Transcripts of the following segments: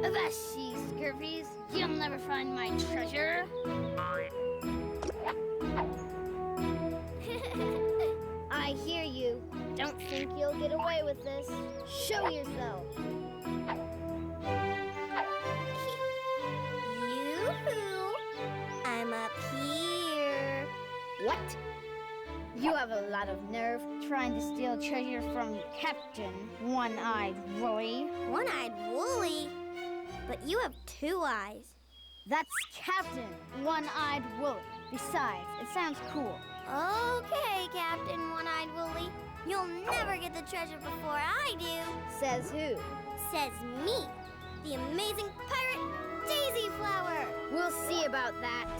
Avassi, Scurvies, you'll never find my treasure. I hear you. Don't think you'll get away with this. Show yourself. Yoo-hoo! I'm up here. What? You have a lot of nerve trying to steal treasure from Captain One-Eyed Woolly. One-eyed Woolly? But you have 2 eyes. That's Captain One-Eyed Woolly. Besides, it sounds cool. Okay, Captain One-Eyed Woolly. You'll never get the treasure before I do. Says who? Says me, the amazing pirate Daisy Flower. We'll see about that.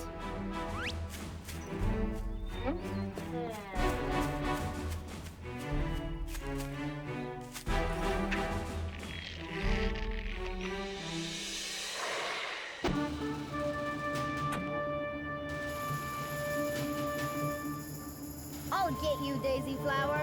I'll get you, Daisy Flower.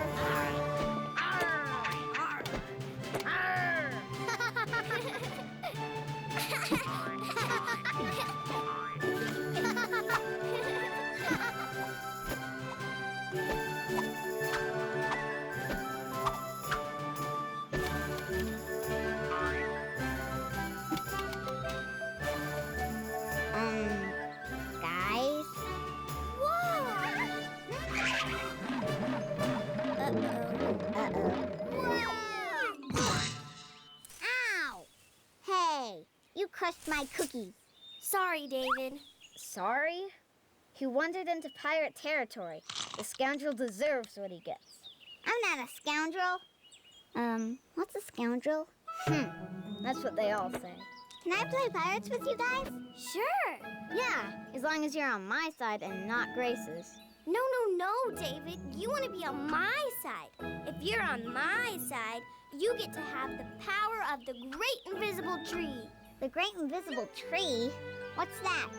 Guys? Whoa! Ow! Hey, you crushed my cookies. Sorry, David. Sorry? He wandered into pirate territory. The scoundrel deserves what he gets. I'm not a scoundrel. What's a scoundrel? That's what they all say. Can I play pirates with you guys? Sure. Yeah, as long as you're on my side and not Grace's. No, David. You want to be on my side. If you're on my side, you get to have the power of the Great Invisible Tree. The Great Invisible Tree? What's that?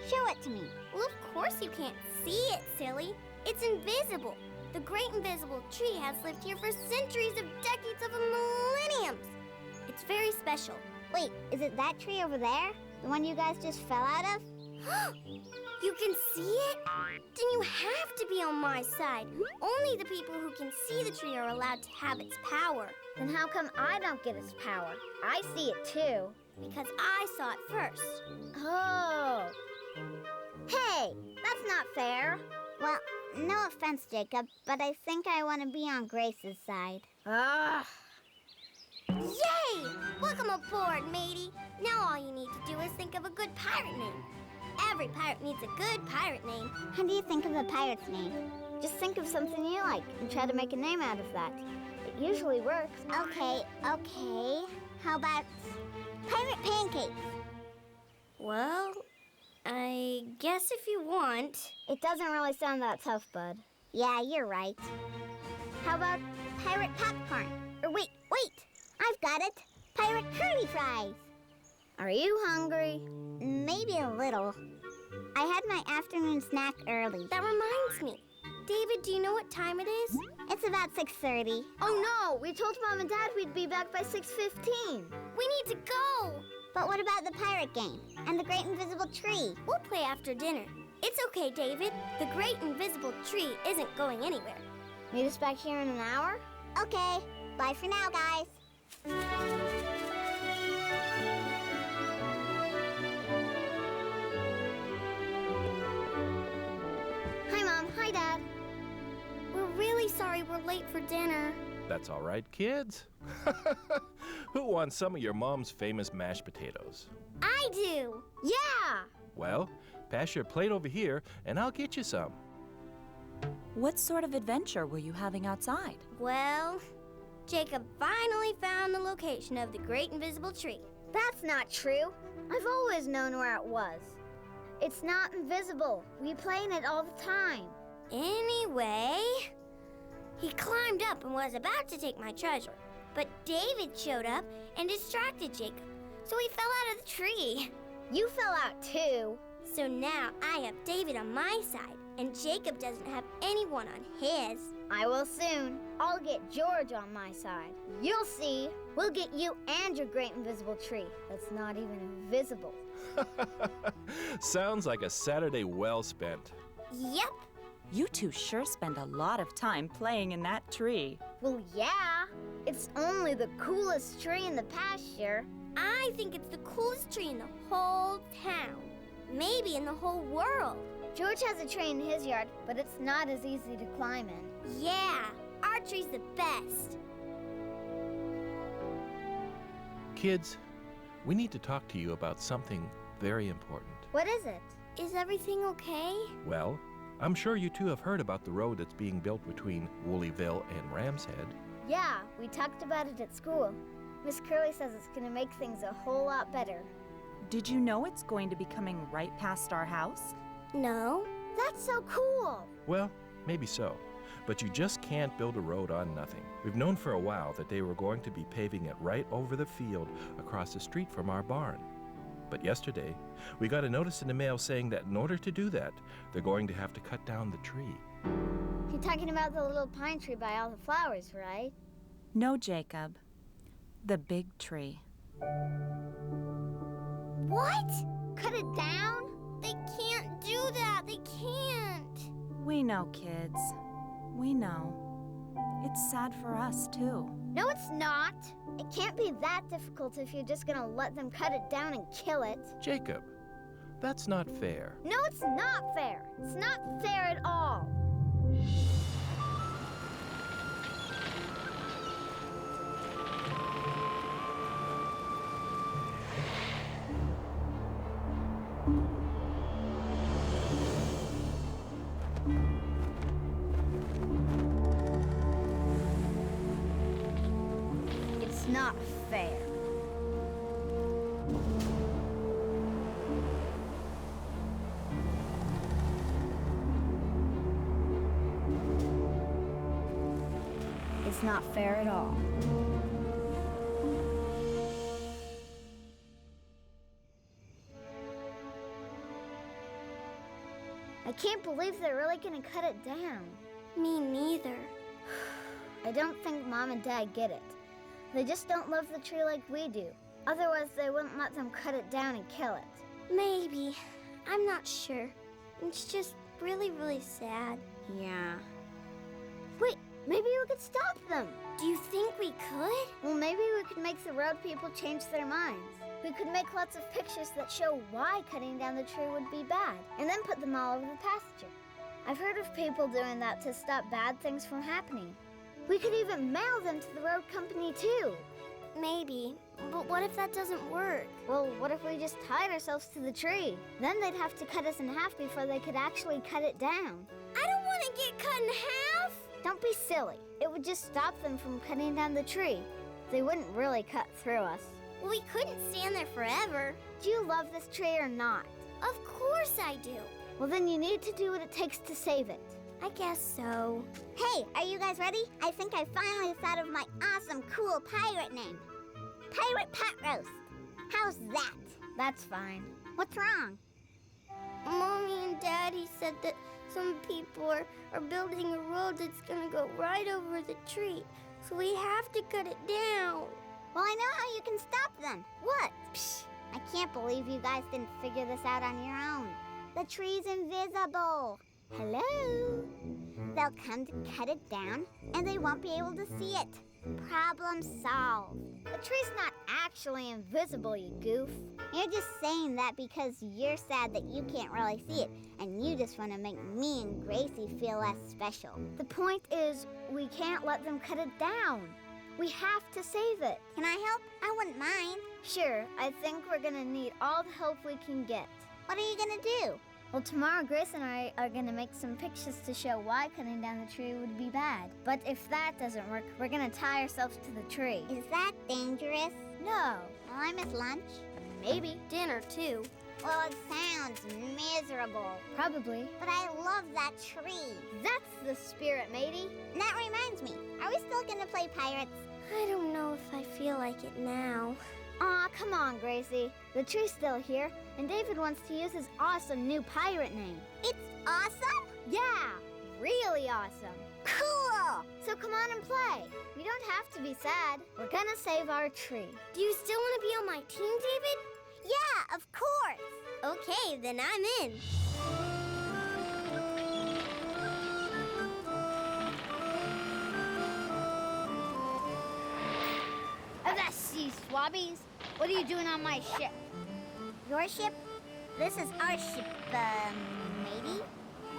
Show it to me. Well, of course you can't see it, silly. It's invisible. The Great Invisible Tree has lived here for centuries of decades of millenniums. It's very special. Wait, is it that tree over there? The one you guys just fell out of? You can see it? Then you have to be on my side. Only the people who can see the tree are allowed to have its power. Then how come I don't get its power? I see it too. Because I saw it first. Oh. Hey, that's not fair. Well, no offense, Jacob, but I think I want to be on Grace's side. Ah. Yay! Welcome aboard, matey. Now all you need to do is think of a good pirate name. Every pirate needs a good pirate name. How do you think of a pirate's name? Just think of something you like and try to make a name out of that. It usually works. Okay. How about Pirate Pancakes? Well, I guess if you want. It doesn't really sound that tough, bud. Yeah, you're right. How about Pirate Popcorn? Or wait. I've got it. Pirate Curly Fries. Are you hungry? Maybe a little. I had my afternoon snack early. That reminds me. David, do you know what time it is? It's about 6:30. Oh, no. We told Mom and Dad we'd be back by 6:15. We need to go. But what about the pirate game and the Great Invisible Tree? We'll play after dinner. It's okay, David. The Great Invisible Tree isn't going anywhere. Meet us back here in an hour? Okay. Bye for now, guys. Hi, Mom. Hi, Dad. We're really sorry we're late for dinner. That's all right, kids. Who wants some of your mom's famous mashed potatoes? I do. Yeah! Well, pass your plate over here, and I'll get you some. What sort of adventure were you having outside? Well, Jacob finally found the location of the Great Invisible Tree. That's not true. I've always known where it was. It's not invisible. We play in it all the time. Anyway, he climbed up and was about to take my treasure. But David showed up and distracted Jacob, so he fell out of the tree. You fell out too. So now I have David on my side, and Jacob doesn't have anyone on his. I will soon. I'll get George on my side. You'll see. We'll get you and your great invisible tree that's not even invisible. Sounds like a Saturday well spent. Yep. You two sure spend a lot of time playing in that tree. Well, yeah. It's only the coolest tree in the pasture. I think it's the coolest tree in the whole town. Maybe in the whole world. George has a tree in his yard, but it's not as easy to climb in. Yeah, our tree's the best. Kids, we need to talk to you about something very important. What is it? Is everything okay? Well, I'm sure you two have heard about the road that's being built between Woolleyville and Ram's Head. Yeah, we talked about it at school. Miss Curley says it's going to make things a whole lot better. Did you know it's going to be coming right past our house? No. That's so cool! Well, maybe so. But you just can't build a road on nothing. We've known for a while that they were going to be paving it right over the field across the street from our barn. But yesterday, we got a notice in the mail saying that in order to do that, they're going to have to cut down the tree. You're talking about the little pine tree by all the flowers, right? No, Jacob. The big tree. What? Cut it down? They can't do that. They can't. We know, kids. We know. It's sad for us, too. No, it's not. It can't be that difficult if you're just gonna let them cut it down and kill it. Jacob, that's not fair. No, it's not fair. It's not fair at all. It's not fair. It's not fair at all. I can't believe they're really gonna cut it down. Me neither. I don't think Mom and Dad get it. They just don't love the tree like we do. Otherwise, they wouldn't let them cut it down and kill it. Maybe. I'm not sure. It's just really, really sad. Yeah. Wait, maybe we could stop them. Do you think we could? Well, maybe we could make the road people change their minds. We could make lots of pictures that show why cutting down the tree would be bad, and then put them all over the pasture. I've heard of people doing that to stop bad things from happening. We could even mail them to the road company, too. Maybe. But what if that doesn't work? Well, what if we just tied ourselves to the tree? Then they'd have to cut us in half before they could actually cut it down. I don't want to get cut in half. Don't be silly. It would just stop them from cutting down the tree. They wouldn't really cut through us. Well, we couldn't stand there forever. Do you love this tree or not? Of course I do. Well, then you need to do what it takes to save it. I guess so. Hey, are you guys ready? I think I finally thought of my awesome, cool pirate name. Pirate Pot Roast. How's that? That's fine. What's wrong? Mommy and Daddy said that some people are building a road that's gonna go right over the tree. So we have to cut it down. Well, I know how you can stop them. What? Psh, I can't believe you guys didn't figure this out on your own. The tree's invisible. Hello? They'll come to cut it down, and they won't be able to see it. Problem solved. The tree's not actually invisible, you goof. You're just saying that because you're sad that you can't really see it, and you just want to make me and Gracie feel less special. The point is, we can't let them cut it down. We have to save it. Can I help? I wouldn't mind. Sure, I think we're gonna need all the help we can get. What are you gonna do? Well, tomorrow Grace and I are gonna make some pictures to show why cutting down the tree would be bad. But if that doesn't work, we're gonna tie ourselves to the tree. Is that dangerous? No. Will I miss lunch? Maybe. Dinner, too. Well, it sounds miserable. Probably. But I love that tree. That's the spirit, matey. And that reminds me, are we still gonna play pirates? I don't know if I feel like it now. Aw, come on, Gracie. The tree's still here, and David wants to use his awesome new pirate name. It's awesome? Yeah, really awesome. Cool! So come on and play. You don't have to be sad. We're gonna save our tree. Do you still want to be on my team, David? Yeah, of course. Okay, then I'm in. Avassi, Swabbies. What are you doing on my ship? Your ship? This is our ship, matey.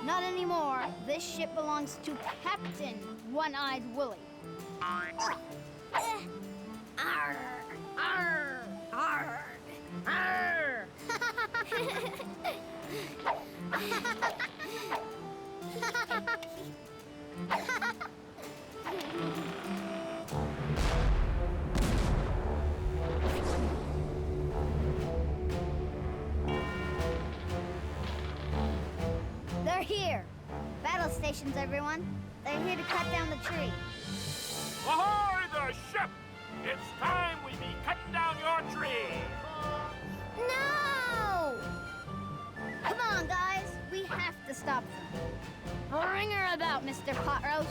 Not anymore. This ship belongs to Captain One-Eyed Willie. Arr, arr, arr, arr. They're here. Battle stations, everyone. They're here to cut down the tree. Ahoy, the ship! It's time we be cutting down your tree! No! Come on, guys. We have to stop them. Ring her about, Mr. Pot Roast.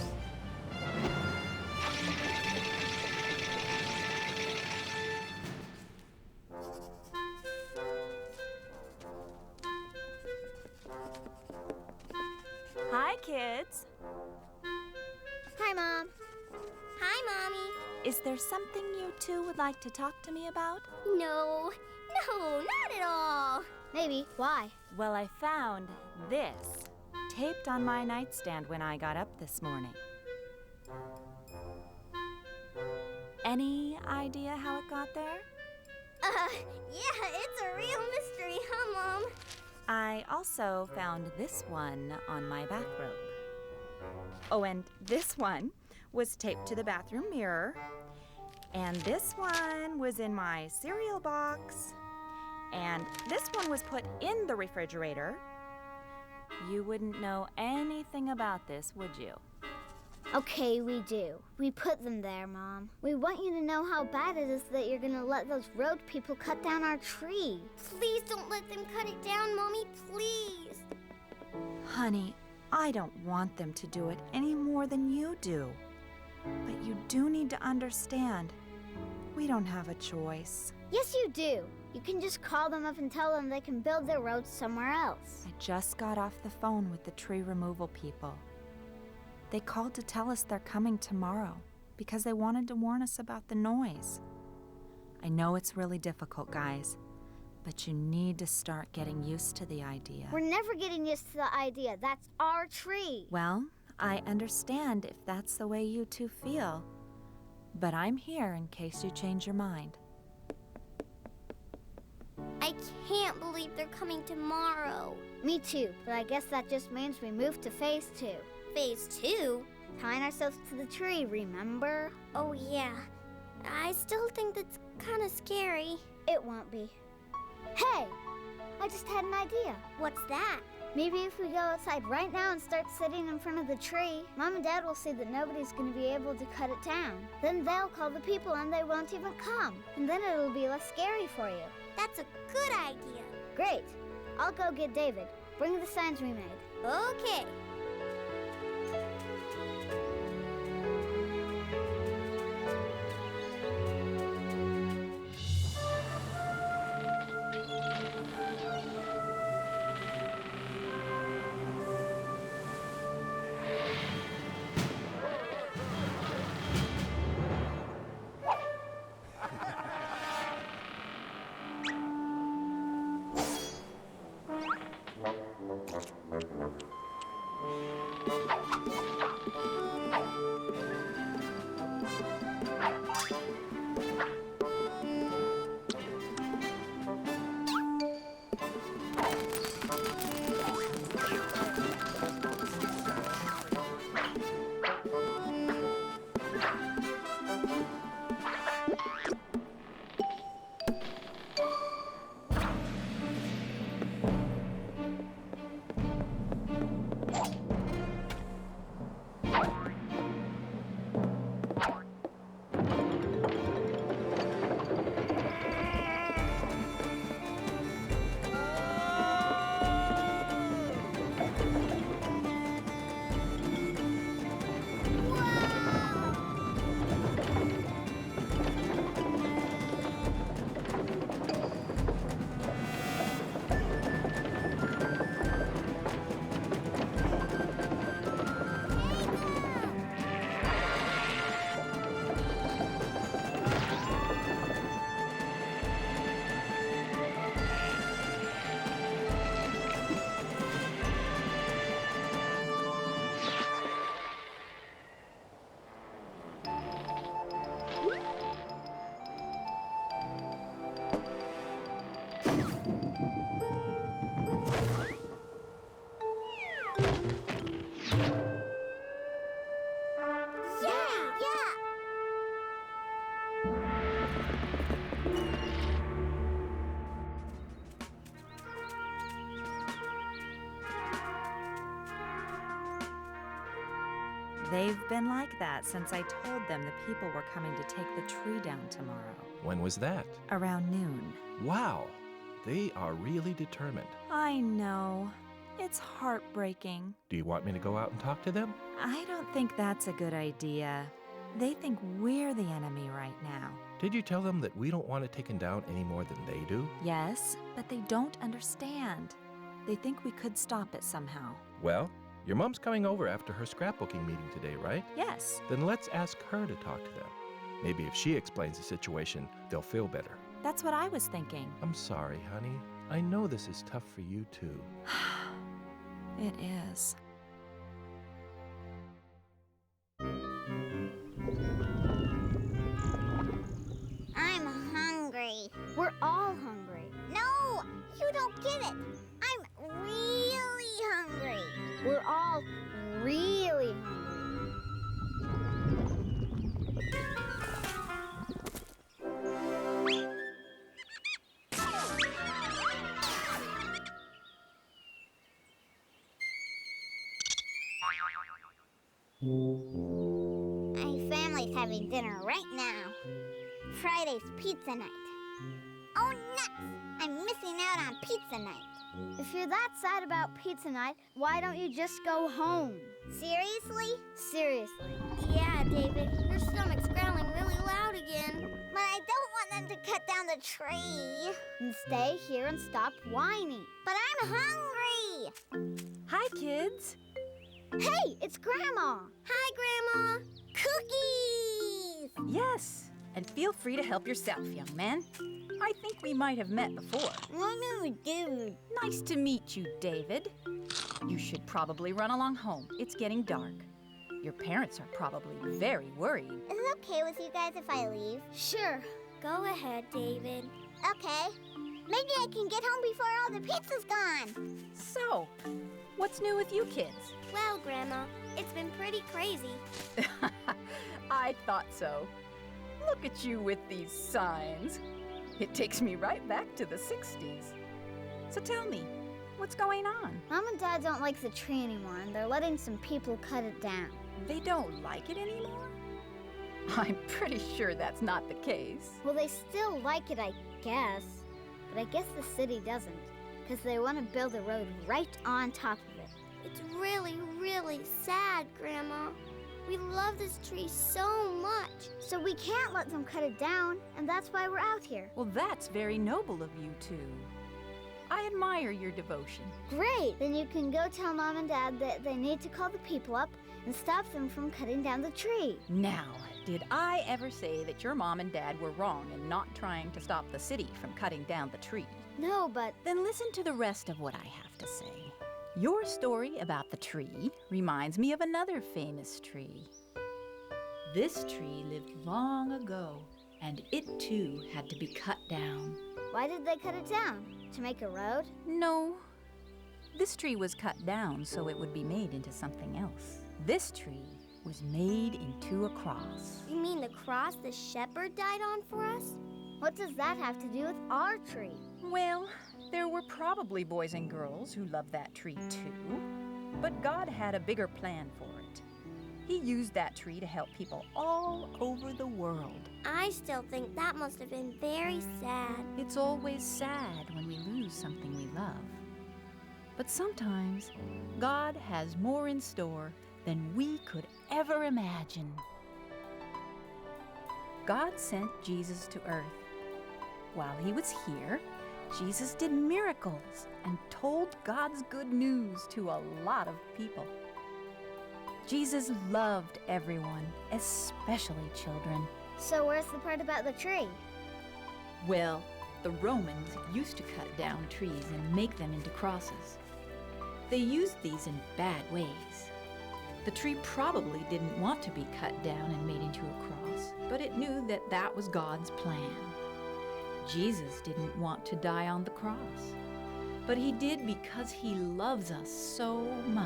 Hi, kids. Hi, Mom. Hi, Mommy. Is there something you two would like to talk to me about? No, not at all. Maybe. Why? Well, I found this taped on my nightstand when I got up this morning. Any idea how it got there? Yeah, it's a real mystery, huh, Mom? I also found this one on my bathrobe. Oh, and this one was taped to the bathroom mirror. And this one was in my cereal box. And this one was put in the refrigerator. You wouldn't know anything about this, would you? Okay, we do. We put them there, Mom. We want you to know how bad it is that you're gonna let those road people cut down our tree. Please don't let them cut it down, Mommy, please. Honey, I don't want them to do it any more than you do. But you do need to understand, we don't have a choice. Yes, you do. You can just call them up and tell them they can build their roads somewhere else. I just got off the phone with the tree removal people. They called to tell us they're coming tomorrow because they wanted to warn us about the noise. I know it's really difficult, guys, but you need to start getting used to the idea. We're never getting used to the idea. That's our tree. Well, I understand if that's the way you two feel, but I'm here in case you change your mind. I can't believe they're coming tomorrow. Me too, but I guess that just means we move to phase 2. Phase 2? Tying ourselves to the tree, remember? Oh, yeah. I still think that's kind of scary. It won't be. Hey! I just had an idea. What's that? Maybe if we go outside right now and start sitting in front of the tree, Mom and Dad will see that nobody's going to be able to cut it down. Then they'll call the people and they won't even come. And then it'll be less scary for you. That's a good idea. Great. I'll go get David. Bring the signs we made. Okay. Yeah! They've been like that since I told them the people were coming to take the tree down tomorrow. When was that? Around noon. Wow, they are really determined. I know. It's heartbreaking. Do you want me to go out and talk to them? I don't think that's a good idea. They think we're the enemy right now. Did you tell them that we don't want it taken down any more than they do? Yes, but they don't understand. They think we could stop it somehow. Well, your mom's coming over after her scrapbooking meeting today, right? Yes, Then let's ask her to talk to them. Maybe if she explains the situation, they'll feel better. that's what I was thinking. I'm sorry, honey. I know this is tough for you, too. It is. I'm hungry. We're all hungry. No, you don't get it. I'm really hungry. We're all really hungry. My family's having dinner right now. Friday's pizza night. Oh, nuts! I'm missing out on pizza night. If you're that sad about pizza night, why don't you just go home? Seriously? Seriously. Yeah, David, your stomach's growling really loud again. But I don't want them to cut down the tree. Then stay here and stop whining. But I'm hungry. Hi, kids. Hey, it's Grandma. Hi, Grandma. Cookies! Yes, and feel free to help yourself, young man. I think we might have met before. No, dude. Nice to meet you, David. You should probably run along home. It's getting dark. Your parents are probably very worried. Is it okay with you guys if I leave? Sure. Go ahead, David. Okay. Maybe I can get home before all the pizza's gone. So, what's new with you kids? Well, Grandma, it's been pretty crazy. I thought so. Look at you with these signs. It takes me right back to the 60s. So tell me, what's going on? Mom and Dad don't like the tree anymore, and they're letting some people cut it down. They don't like it anymore? I'm pretty sure that's not the case. Well, they still like it, I guess. But I guess the city doesn't, because they want to build a road right on top of it. It's really, really sad, Grandma. We love this tree so much. So we can't let them cut it down, and that's why we're out here. Well, that's very noble of you two. I admire your devotion. Great! Then you can go tell Mom and Dad that they need to call the people up and stop them from cutting down the tree. Now, did I ever say that your mom and dad were wrong in not trying to stop the city from cutting down the tree? No, but Then listen to the rest of what I have to say. Your story about the tree reminds me of another famous tree. This tree lived long ago, and it too had to be cut down. why did they cut it down? To make a road? No, this tree was cut down so it would be made into something else. This tree was made into a cross. You mean the cross the shepherd died on for us? What does that have to do with our tree? Well, there were probably boys and girls who loved that tree too, but God had a bigger plan for it. He used that tree to help people all over the world. I still think that must have been very sad. It's always sad when we lose something we love. But sometimes God has more in store than we could ever imagine. God sent Jesus to earth. While he was here, Jesus did miracles and told God's good news to a lot of people. Jesus loved everyone, especially children. So where's the part about the tree? Well, the Romans used to cut down trees and make them into crosses. They used these in bad ways. The tree probably didn't want to be cut down and made into a cross, but it knew that that was God's plan. Jesus didn't want to die on the cross, But he did because he loves us so much.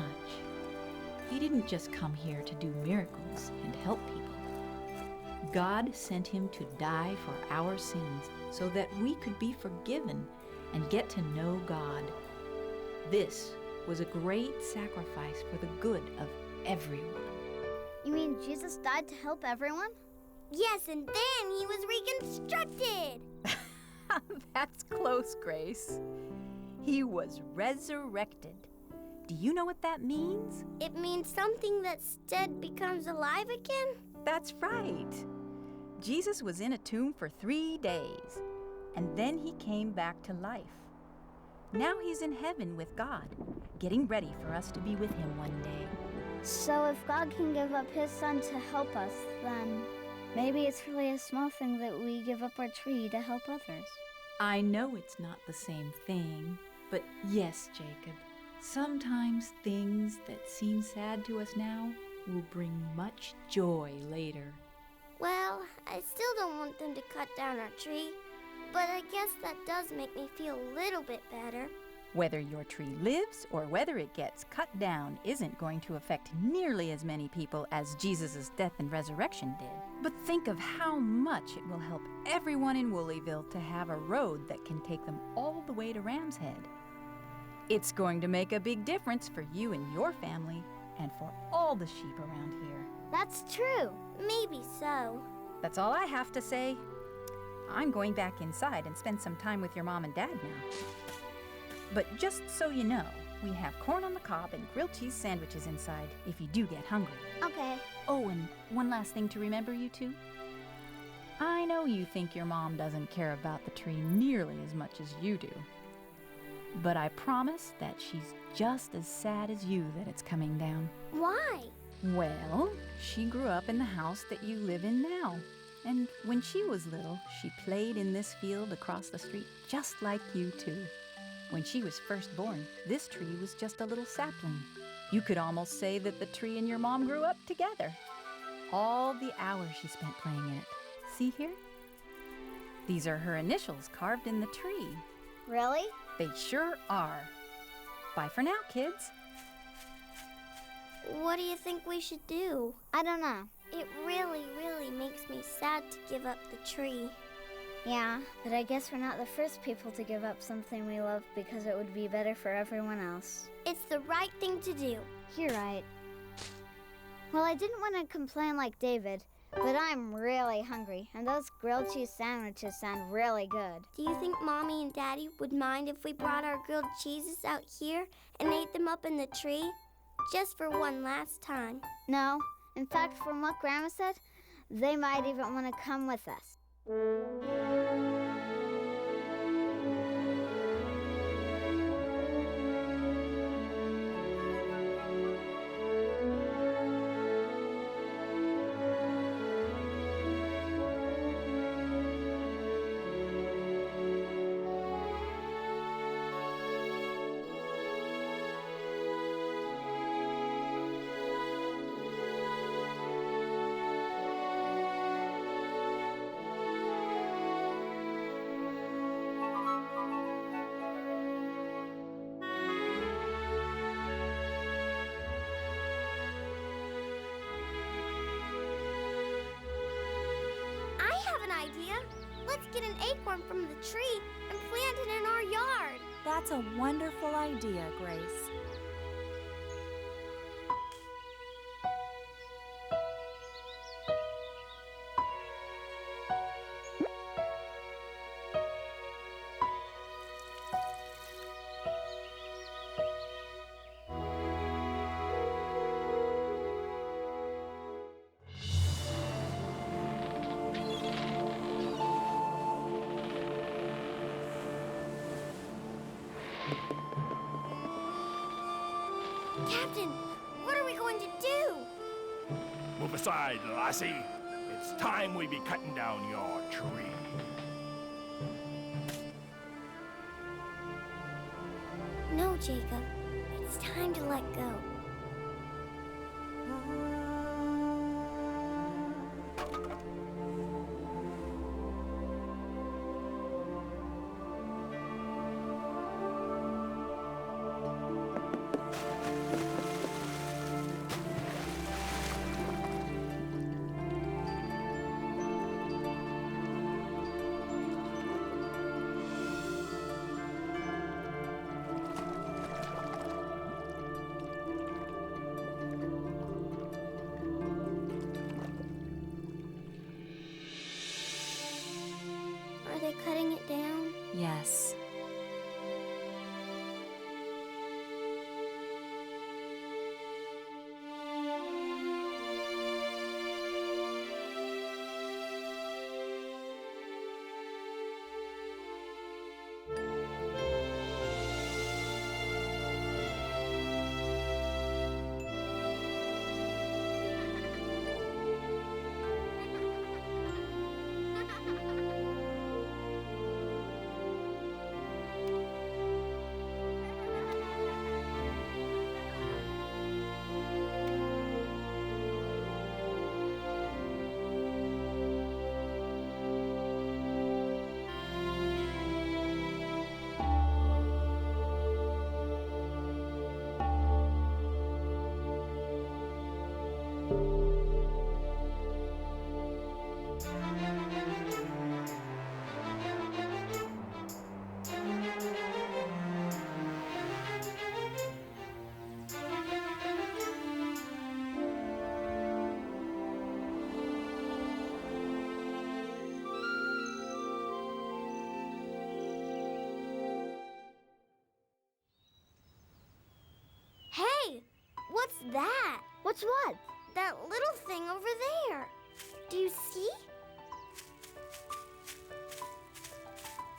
He didn't just come here to do miracles and help people. God sent him to die for our sins so that we could be forgiven and get to know God. This was a great sacrifice for the good of everyone. You mean Jesus died to help everyone? Yes, and then he was reconstructed. That's close, Grace. He was resurrected. Do you know what that means? It means something that's dead becomes alive again? That's right. Jesus was in a tomb for 3 days, and then he came back to life. Now he's in heaven with God, getting ready for us to be with him one day. So if God can give up his son to help us, then maybe it's really a small thing that we give up our tree to help others. I know it's not the same thing, but yes, Jacob, sometimes things that seem sad to us now will bring much joy later. Well, I still don't want them to cut down our tree, but I guess that does make me feel a little bit better. Whether your tree lives or whether it gets cut down isn't going to affect nearly as many people as Jesus' death and resurrection did. But think of how much it will help everyone in Woolleyville to have a road that can take them all the way to Ram's Head. It's going to make a big difference for you and your family and for all the sheep around here. That's true. Maybe so. That's all I have to say. I'm going back inside and spend some time with your mom and dad now. But just so you know, we have corn on the cob and grilled cheese sandwiches inside if you do get hungry. Okay. Oh, and one last thing to remember, you two. I know you think your mom doesn't care about the tree nearly as much as you do. But I promise that she's just as sad as you that it's coming down. Why? Well, she grew up in the house that you live in now. And when she was little, she played in this field across the street just like you two. When she was first born, this tree was just a little sapling. You could almost say that the tree and your mom grew up together. All the hours she spent playing in it. See here? These are her initials carved in the tree. Really? They sure are. Bye for now, kids. What do you think we should do? I don't know. It really, really makes me sad to give up the tree. Yeah, but I guess we're not the first people to give up something we love because it would be better for everyone else. It's the right thing to do. You're right. Well, I didn't want to complain like David, but I'm really hungry, and those grilled cheese sandwiches sound really good. Do you think Mommy and Daddy would mind if we brought our grilled cheeses out here and ate them up in the tree? Just for one last time. No. In fact, from what Grandma said, they might even want to come with us. Idea. Let's get an acorn from the tree and plant it in our yard. That's a wonderful idea, Grace. Captain, what are we going to do? Move aside, lassie. It's time we be cutting down your tree. No, Jacob. It's time to let go. Are they cutting it down? Yes. Hey, what's that? What's what? That little thing over there. Do you see?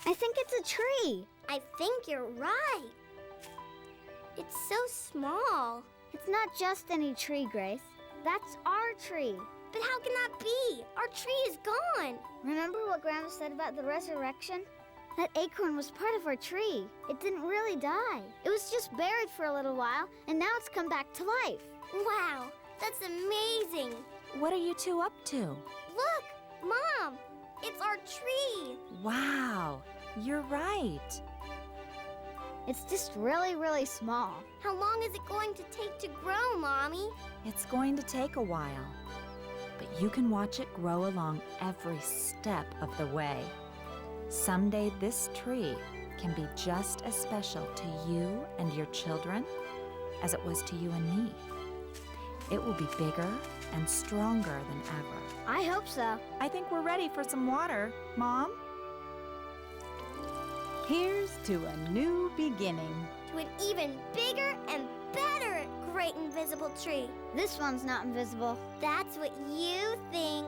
I think it's a tree. I think you're right. It's so small. It's not just any tree, Grace. That's our tree. But how can that be? Our tree is gone. Remember what Grandma said about the resurrection? That acorn was part of our tree. It didn't really die. It was just buried for a little while, and now it's come back to life. Wow, that's amazing. What are you two up to? Look, Mom, it's our tree. Wow, you're right. It's just really, really small. How long is it going to take to grow, Mommy? It's going to take a while, but you can watch it grow along every step of the way. Someday this tree can be just as special to you and your children as it was to you and me. It will be bigger and stronger than ever. I hope so. I think we're ready for some water, Mom. Here's to a new beginning. To an even bigger and better great invisible tree. This one's not invisible. That's what you think.